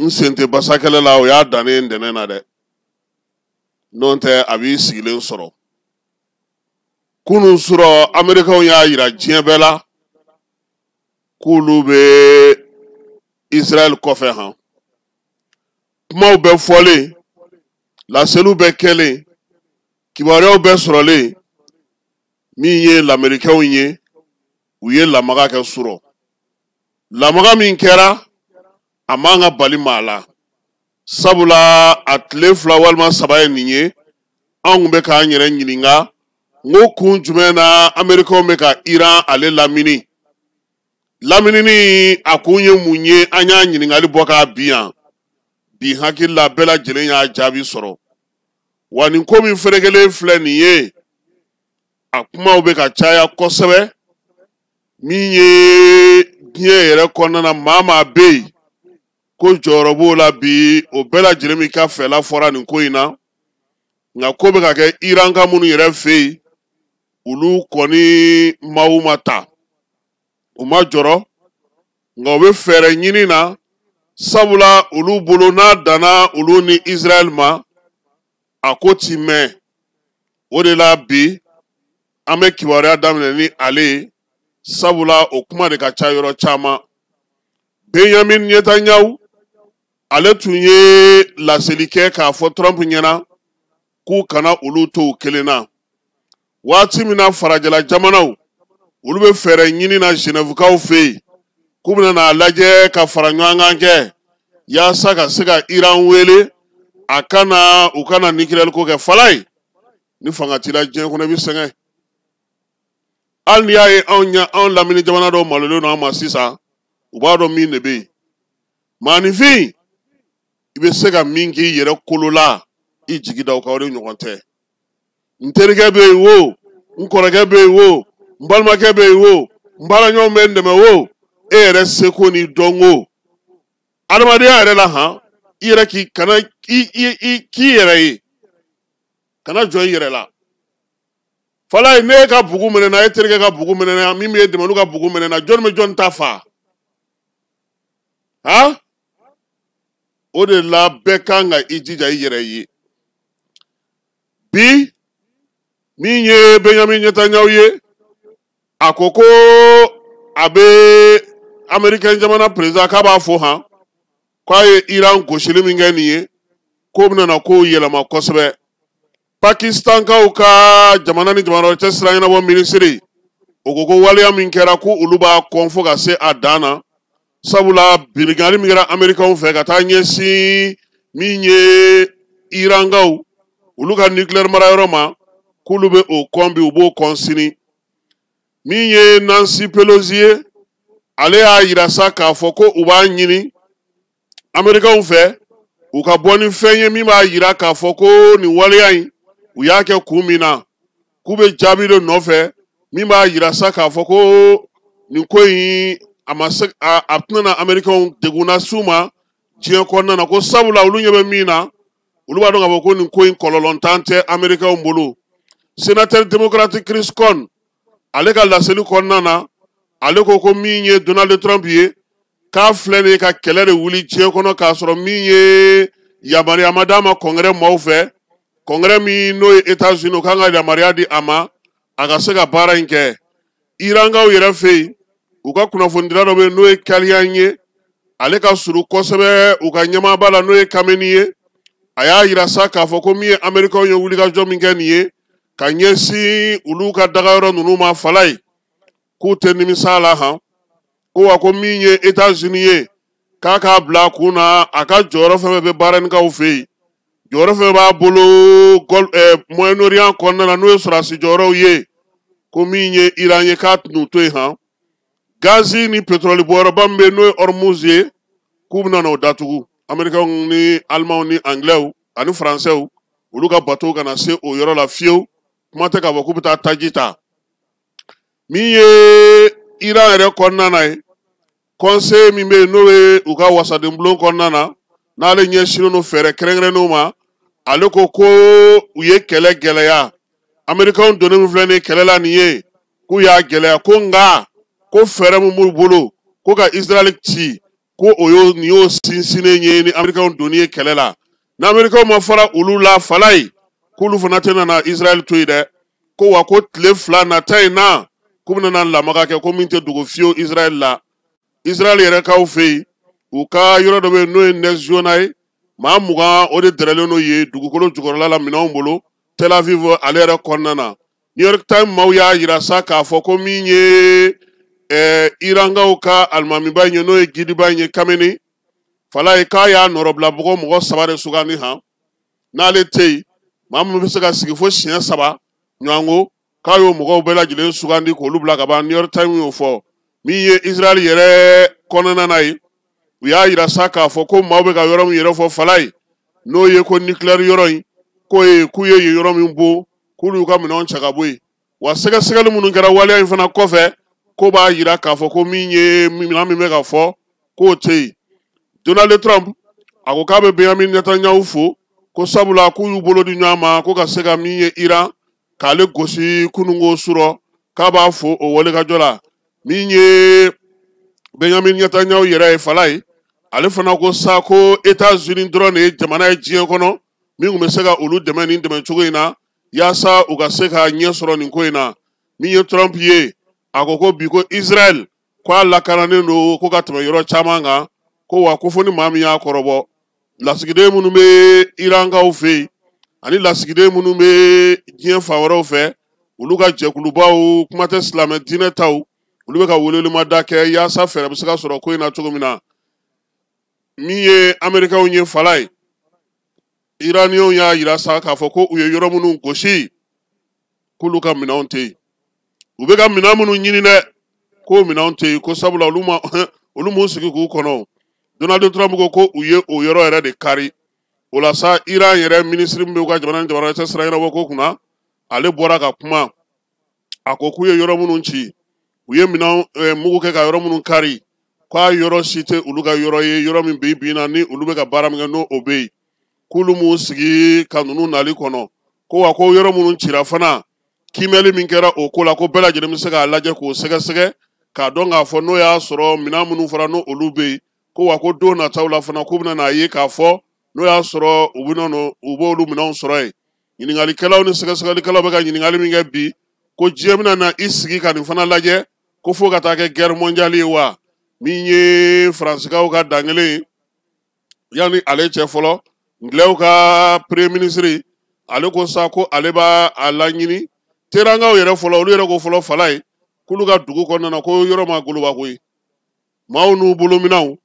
nsente basakele la o y'a dannen dɛnɛ na dɛ n'o tɛ a b'i sigilen sɔrɔ kunun sɔrɔ Amerikɛnw y'a yira diɲɛ bɛɛ la k'olu bɛ Israël kɔfɛ han kumaw bɛ fɔlen laseliw bɛ kɛlen kibaruyaw bɛ sɔrɔlen min ye l'Américains ye u ye lamaga kɛ sɔrɔ lamaga min kɛra a man ka bali maa la sabula a tile 2 walima 3 ye nin ye anw bɛ k'an yɛrɛ ɲininka ngo kun jumɛn na Américains bɛ ka Iran ale lamini laminini a kun ye mun ye an y'a ɲininkali bɔ k'a bi yan bi hakili la bɛɛ lajɛlen y'a jaabi sɔrɔ wa nin ko min ferekelen filɛ nin ye a kumaw bɛ ka caya kosɛbɛ min ye diɲɛ yɛrɛ kɔnɔna maa bɛ yen ko jɔyɔrɔ b'o la bi o bɛɛ lajɛlen min ka fɛla fɔra nin ko in na nka ko bɛ ka kɛ Iran ka minnu yɛrɛ fɛ yen olu kɔni maaw ma ta u ma jɔrɔ nka u bɛ fɛɛrɛ ɲini na sabula olu bolo n'a danna olu ni Israël ma a ko ti mɛn o de la bi an bɛ kibaruya daminɛ ni ale ye sabula o kuma de ka ca yɔrɔ caman Benjamin Netanyahu ale tun ye laseli kɛ k'a fɔ Trump ɲɛna k'u kana olu to u kelen na waati min na farajɛla jamanaw olu bɛ fɛɛrɛ ɲini na Genèvekaw fɛ yen k'u bɛna n'a lajɛ ka fara ɲɔgɔn kan kɛ yaasa ka se ka Iran wele a kana u kana nucléaire ko kɛ fala ye ni fanga t'i la diɲɛ kɔnɔ i bɛ sɛgɛn hali n'i y'a ye anw lamini jamana dɔw malolen don an ma sisan u b'a dɔn min de bɛ yen maanifin i bɛ se ka min k'i yɛrɛ kolo la i jigi da o kan o de ɲɔgɔn tɛ n terikɛ bɛ yen wo n kɔrɔkɛ bɛ yen wo n balimakɛ bɛ yen wo n baaraɲɔgɔn bɛ n dɛmɛ wo e yɛrɛ seko ni dɔnko adamadenya yɛrɛ la han i yɛrɛ k'i yɛrɛ ye kana jɔ i yɛrɛ la fala ye ne ka bugu minɛna e terikɛ ka bugu minɛna min bɛ dɛmɛ olu ka bugu minɛna jɔn bɛ jɔn ta fa han o de la bɛɛ kan ka i jija i yɛrɛ ye bi min ye Benjamin Netanyahu ye a ko ko a bɛ Amerikɛn jamana président k'a b'a fo han k'a ye Iran gosili min kɛ nin ye k'o bɛna na k'o yɛlɛma kosɛbɛ Pakistankaw ka jamana ni jamana wɛrɛ cɛ sira ɲɛnabɔ minisiri o ko ko waleya min kɛra ko olu b'a kɔn fo ka se a dan na sabula binganni min kɛra Amerikɛnw fɛ ka taa ɲɛsin min ye Irankaw olu ka nucléaire marayɔrɔ ma k'olu bɛ o kɔn bi u b'o kɔn sini min ye Nancy Pelosi ye ale y'a yira sa k'a fɔ ko u b'a ɲini Amerikɛnw fɛ u ka bɔ ni fɛn ye min b'a yira k'a fɔ ko nin waleya in u y'a kɛ kun min na k'u bɛ jaabi de nɔfɛ min b'a yira sa k'a fɔ ko nin ko in a tɛna Amerikɛnw degun s'u ma diɲɛ kɔnɔna na ko sabula olu ɲɛ bɛ min na olu b'a dɔn k'a fɔ ko nin ko in kɔlɔlɔntan tɛ Amerikɛnw bolo sénateur démocratique Chris Cohn ale ka laseli kɔnɔna na ale ko min ye Donald Trump ye k'a filɛ nin ye ka kɛlɛ de wuli diɲɛ kɔnɔ k'a sɔrɔ min ye yamaruya ma d'a ma kɔngɛrɛ maaw fɛ kɔngɛrɛ min n'o ye États-Unis o kan ka yamaruya di a ma a ka se ka baara in kɛ Irankaw yɛrɛ fɛ yen u ka kunnafonidira dɔ bɛ yen n'o ye Kaliyan ye ale ka surun kosɛbɛ u ka ɲɛmaaba la n'o ye Kameni ye a y'a yira sa k'a fɔ ko min ye Amerikɛnw ye wulikajɔ min kɛ nin ye ka ɲɛsin olu ka dagayɔrɔ ninnu ma fala ye k'u tɛ nimisa la han ko wa ko min ye États-Unis ye k'a k'a bila a kun na a ka jɔyɔrɔ fɛn bɛ baaraninkaw fɛ yen jɔyɔrɔ fɛn b'a bolo Moyen-Orient kɔnɔna na n'o ye sɔrɔdasi jɔyɔrɔw ye ko min ye Iran ye k'a tɛn'u to yen han gazi ni pétrole bɔyɔrɔba min bɛ yen n'o ye Hormuz ye k'u bɛna n'o datugu Amerikɛnw ni Alimanw ni Anglɛw ani Faransɛw olu ka bateau kana se o yɔrɔ la fiyewu kuma tɛ k'a fɔ k'u bɛ taa taji ta min ye Iran yɛrɛ kɔnɔna na ye conseil min bɛ yen n'o ye u ka wasaden bulon kɔnɔna na n'ale ɲɛsinnen don fɛɛrɛ kɛrɛnkɛrɛnnenw ma ale ko u ye kɛlɛ gɛlɛya Amerikɛnw donnen min filɛ nin ye kɛlɛ la nin ye k'u y'a gɛlɛya ko nka ko fɛɛrɛ min b'u bolo ko ka Israël ci ko oyo ni yo sinsine nye ni Amerika doni kɛlɛ la na Amerika ma fara olu la falai kulu fana tena na Israel to ide ko wa ko tile fila na tai na ko na lamaga ke ko min te dugo fio Israel la Israel yɛrɛ kaw fe u ka yɔrɔ dɔ bɛ n'o ye next zone ye maa mugan o de dɛrɛlen n'o ye dugukolo jukɔrɔla la minɛnw bolo Tel Aviv ale yɛrɛ kɔnɔna na New York Times maaw y'a yira sa k'a fɔ ko min ye Irangaw ka alimamiba in ye n'o ye gidiba in ye Kameni fala ye k'a y'a nɔrɔbila bɔgɔ mɔgɔ 3 de sugandi han n'ale tɛ yen maa min bɛ se ka sigi fo siɲɛ 3 ɲɔgɔnko k'a y'o mɔgɔw bɛɛ lajɛlen sugandi k'olu bila ka ban New York Times y'o fɔ min ye Israel yɛrɛ kɔnɔna na ye u y'a yira sa k'a fɔ ko maaw bɛ ka yɔrɔ min yɛrɛ fɔ fala ye n'o ye ko nucléaire yɔrɔ in k'u ye yen yɔrɔ min bo k'olu y'u ka minɛnw cɛ ka bɔ yen wa sɛgɛsɛgɛli minnu kɛra waleya in fana kɔfɛ ko b'a yira k'a fɔ ko min ye minɛn min bɛ ka fɔ k'o tɛ yen Donald Trump a ko k'a bɛ Benjamin Netanyahu fo ko sabula k'u y'u bolo di ɲɔgɔn ma ko ka se ka min ye Iran k'ale gosi kunungo surɔ k'a b'a fo o walikajɔ la min ye Benjamin Netanyahu yɛrɛ ye fala ye ale fana ko sa ko États-Unis dɔrɔn de ye jamana ye diɲɛ kɔnɔ min tun bɛ se ka olu dɛmɛ nin dɛmɛ cogo in na yaasa u ka se ka ɲɛ sɔrɔ nin ko in na min ye Trump ye a ko bi ko Israel k'a lakananen don ko ka tɛmɛ yɔrɔ caman kan ko wa ko fo ni maa min y'a kɔrɔbɔ lasigiden minnu bɛ Irankaw fɛ yen ani lasigiden minnu bɛ diɲɛ fan wɛrɛw fɛ olu ka jɛkulubaw kuma tɛ silamɛ diinɛ taw olu bɛ ka welewelemada kɛ yaasa fɛɛrɛ bɛ se ka sɔrɔ ko in na cogo min na min ye Amerikaw ye fala ye Iraniyenw y'a yira sa k'a fɔ ko u ye yɔrɔ minnu gosi k'olu ka minɛnw tɛ yen u bɛ ka minɛn minnu ɲini dɛ k'o minɛnw tɛ yen ko sabula olu m'u sigi k'u kɔnɔ Donald Trump ko u ye o yɔrɔ yɛrɛ de kari o la sa Iran yɛrɛ minisiri min bɛ u ka jamana cɛ sira ɲɛnabɔ ko kunna ale bɔra ka kuma a ko k'u ye yɔrɔ minnu ci u ye minɛn mugu kɛ ka yɔrɔ minnu kari k'a yɔrɔ si tɛ olu ka yɔrɔ ye yɔrɔ min bɛ bin na ni olu bɛ ka baara min kɛ n'o bɛ yen k'olu m'u sigi ka ninnu nali kɔnɔ ko wa ko yɔrɔ minnu cira fana kimɛli min kɛra o ko la ko bɛɛ lajɛlen bɛ se k'a lajɛ k'o sɛgɛsɛgɛ k'a dɔn k'a fɔ n'o y'a sɔrɔ minɛn minnu fɔra n'o olu bɛ yen ko wa ko don nataw la fana k'u bɛna n'a ye k'a fɔ n'o y'a sɔrɔ u b'olu minɛnw sɔrɔ yen ɲininkalikɛlaw ni sɛgɛsɛgɛlikɛlaw bɛ ka ɲininkali min kɛ bi ko diɲɛ bɛna na i sigi ka nin fana lajɛ ko fo ka taa kɛ guerre mondiale ye wa min ye Faransikaw ka dan kelen ye yanni ale cɛ fɔlɔ Anglais ka premier ministre ale ko sa ko ale b'a laɲini Terankaw yɛrɛ fɔlɔ olu yɛrɛ ko fɔlɔ fala ye k'olu ka dugu kɔnɔna na ko yɔrɔ ma goloba koyi maaw n'u bolominɛnw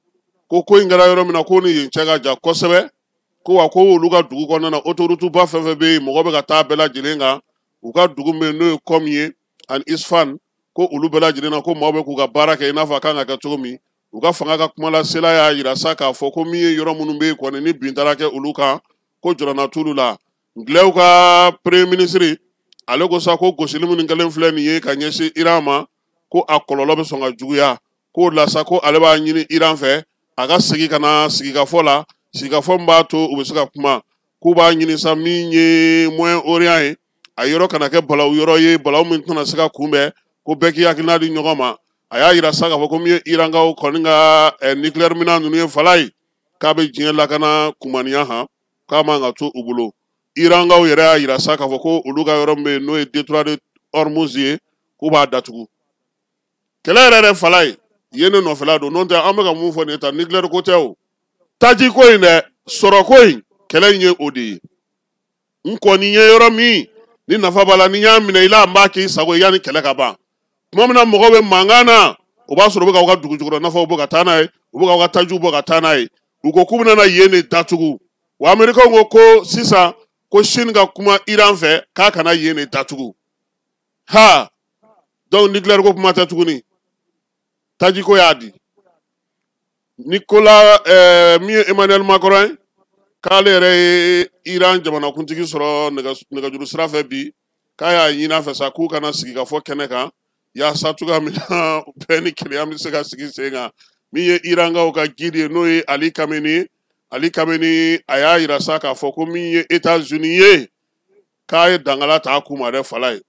ko in kɛra yɔrɔ min na ko ni yen cɛ ka jan kosɛbɛ ko wa ko olu ka dugu kɔnɔna na autoroute ba fɛn fɛn bɛ yen mɔgɔ bɛ ka taa bɛɛ lajɛlen kan u ka dugu min n'o ye Qom ye ani Isfan ko olu bɛɛ lajɛlen na ko maaw bɛ k'u ka baara kɛ i n'a fɔ a kan ka kɛ cogo min u ka fanga ka kuma lasela y'a yira sa k'a fɔ ko min ye yɔrɔ minnu bɛ yen kɔni ni bin taara kɛ olu kan ko jɔrɔna t'olu la Anglais ka premier ministre ale ko sa ko gosili minnu kɛlen filɛ nin ye ka ɲɛsin Iran ma ko a kɔlɔlɔ bɛ sɔn ka juguya k'o la sa ko ale b'a ɲini Iran fɛ a ka sigi ka na sigikafɔ la sigikafɔ min b'a to u bɛ se ka kuma k'u b'a ɲini sa min ye Moyen-Orient ye a yɔrɔ kana kɛ balawu yɔrɔ ye balawu min tɛna se ka kunbɛn ko bɛɛ k'i hakilina di ɲɔgɔn ma a y'a yira sa k'a fɔ ko min ye Irankaw kɔni ka nucléaire minɛn ninnu ye fala ye k'a bɛ diɲɛ lakana kumaniya han k'a man ka to u bolo Irankaw yɛrɛ y'a yira sa k'a fɔ ko olu ka yɔrɔ min bɛ yen n'o ye détroit de Hormuz ye k'u b'a datugu kɛlɛ yɛrɛ fala ye yen ne nɔfɛla don n'o tɛ an bɛ ka mun fɔ nin ye tan nucléaire ko tɛ o taji ko in dɛ sɔrɔ ko in kɛlɛ in ye o de ye n kɔni ye yɔrɔ min ni nafa b'a la ni y'a minɛ i la n b'a k'i sago ye yanni kɛlɛ ka ban tuma min na mɔgɔw bɛ mankan na o b'a sɔrɔ u bɛ k'aw ka dugu jukɔrɔ nafaw bɔ ka taa n'a ye u bɛ k'aw ka tajiw bɔ ka taa n'a ye u ko k'u bɛna yen de datugu wa Amerikaw ko sisan ko Chine ka kuma Iran fɛ k'a kana yen de datugu ha donc nucléaire ko kuma tɛ tuguni taji ko y'a di Nicolas min ye Emmanuel Macron k'ale yɛrɛ ye Iran jamanakuntigi sɔrɔ nɛgɛjuru sira fɛ bi k'a y'a ɲini a fɛ sa k'u kana sigi ka fɔ kɛnɛ kan yaasa cogoya min na bɛɛ ni kelenya bɛ se ka sigi sen kan min ye Irankaw ka guide ye n'o ye Ali Khamenei a y'a yira sa k'a fɔ ko min ye États-Unis ye k'a ye dangala ta k'u ma dɛ fala ye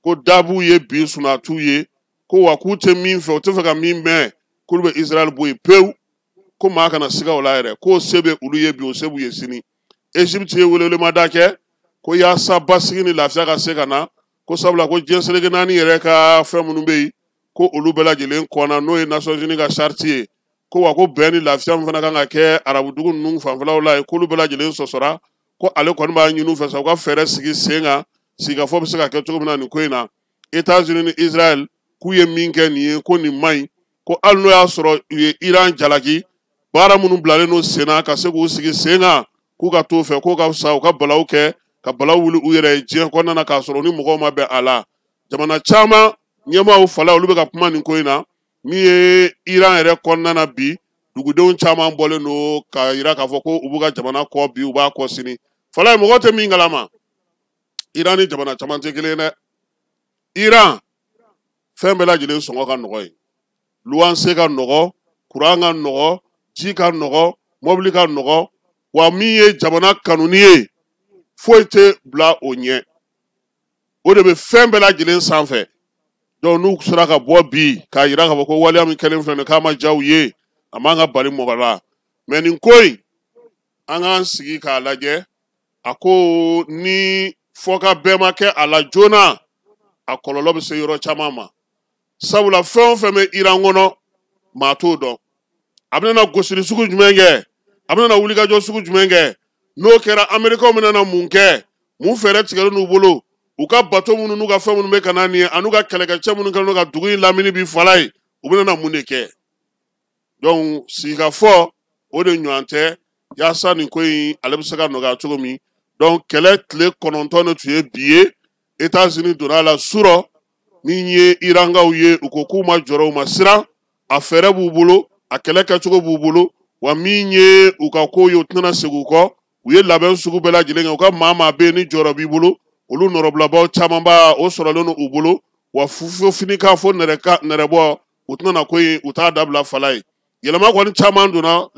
ko dabu ye bi sunatu ye ko wa k'u tɛ min fɛ u tɛ fɛ ka min mɛn k'olu bɛ Israël bɔ yen pewu ko maa kana siga o la yɛrɛ k'o se bɛ olu ye bi o se b'u ye sini Egypte ye welewelemada kɛ ko yaasa basigi ni lafiya ka se ka na ko sabula ko diɲɛ seleke naani yɛrɛ ka fɛn minnu bɛ yen ko olu bɛɛ lajɛlen kɔnna n'o ye Nations Unies ka charte ye ko wa ko bɛn ni lafiya min fana kan ka kɛ arabudugu ninnu fanfɛlaw la ye k'olu bɛɛ lajɛlen sɔsɔra ko ale kɔni b'a ɲini u fɛ sa u ka fɛɛrɛ sigi sen kan sigikafɔ bɛ se ka kɛ cogo min na nin ko in na États-Unis ni Israël k'u ye min kɛ nin ye ko nin man ɲi ko hali n'o y'a sɔrɔ u ye Iran jalaki baara minnu bilalen n'o sen na ka se k'u sigi sen kan k'u ka t'o fɛ k'o ka fisa u ka balaw kɛ ka balaw wuli u yɛrɛ ye diɲɛ kɔnɔna na k'a sɔrɔ u ni mɔgɔw ma bɛn a la jamana caman ɲɛmaaw fala olu bɛ ka kuma nin ko in na min ye Iran yɛrɛ kɔnɔna na bi dugudenw caman bɔlen don ka yira k'a fɔ ko u b'u ka jamana kɔ bi u b'a kɔ sini fala ye mɔgɔ tɛ min kalama Iran ni jamana caman tɛ kelen dɛ Iran fɛn bɛɛ lajɛlen sɔngɔ ka nɔgɔ ye luwanse ka nɔgɔ kuran ka nɔgɔ ji ka nɔgɔ mɔbili ka nɔgɔ wa min ye jamana kanuni ye foyi tɛ bila o ɲɛ o de bɛ fɛn bɛɛ lajɛlen sanfɛ donc n'u sera ka bɔ bi k'a yira k'a fɔ ko waleya min kɛlen filɛ nin k'a ma diya u ye a man ka bali mɔgɔ la mais nin ko in an k'an sigi k'a lajɛ a ko ni fɔka bɛɛ ma kɛ a la joona a kɔlɔlɔ bɛ se yɔrɔ caman ma sabula fɛn o fɛn bɛ Iran kɔnɔ maa t'o dɔn a bɛna gosili sugu jumɛn kɛ a bɛna wulikajɔ sugu jumɛn kɛ n'o kɛra Américains bɛna mun kɛ mun fɛɛrɛ tigɛlen n'u bolo u ka bateau minnu n'u ka fɛn minnu bɛ ka na nin ye a n'u ka kɛlɛkɛcɛ minnu kɛlen don ka dugu in lamini bi fala ye u bɛna mun de kɛ donc sigikafɔ o de ɲɔgɔn tɛ yaasa nin ko in ale bɛ se ka nɔgɔya cogo min donc kɛlɛ tile 9 de tun ye bi ye États-Unis donna a la surɔ min ye Irankaw ye u ko k'u ma jɔrɔ u ma siran a fɛɛrɛ b'u bolo a kɛlɛ kɛcogo b'u bolo wa min ye u ka ko ye u tɛna segin u kɔ u ye labɛn sugu bɛɛ lajɛlen kɛ u ka maa bɛ yen ni jɔyɔrɔ b'i bolo olu nɔrɔbilabaw camanba o sɔrɔlen don u bolo wa fini ka fo nɛrɛbɔ u tɛna ko in u t'a dabila fala ye yɛlɛma kɔni caman donna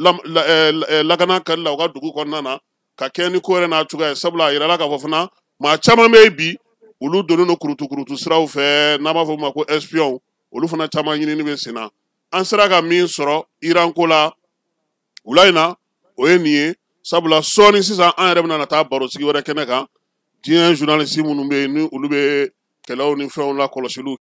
lakana kali la u ka dugu kɔnɔna na ka kɛ ni ko yɛrɛ n'a cogoya ye sabula a yirala k'a fɔ fana maa caman bɛ yen bi olu donnen don kurutu siraw fɛ n'a b'a fɔ o ma ko espion olu fana caman ɲinini bɛ sen na an sera ka min sɔrɔ Iran ko la wula in na o ye nin ye sabula sɔɔni sisan an yɛrɛ bɛna taa baro sigi wɛrɛ kɛnɛ kan diɲɛ journaliste minnu bɛ yen ni olu bɛ kɛlɛw ni fɛnw la kɔlɔsiliw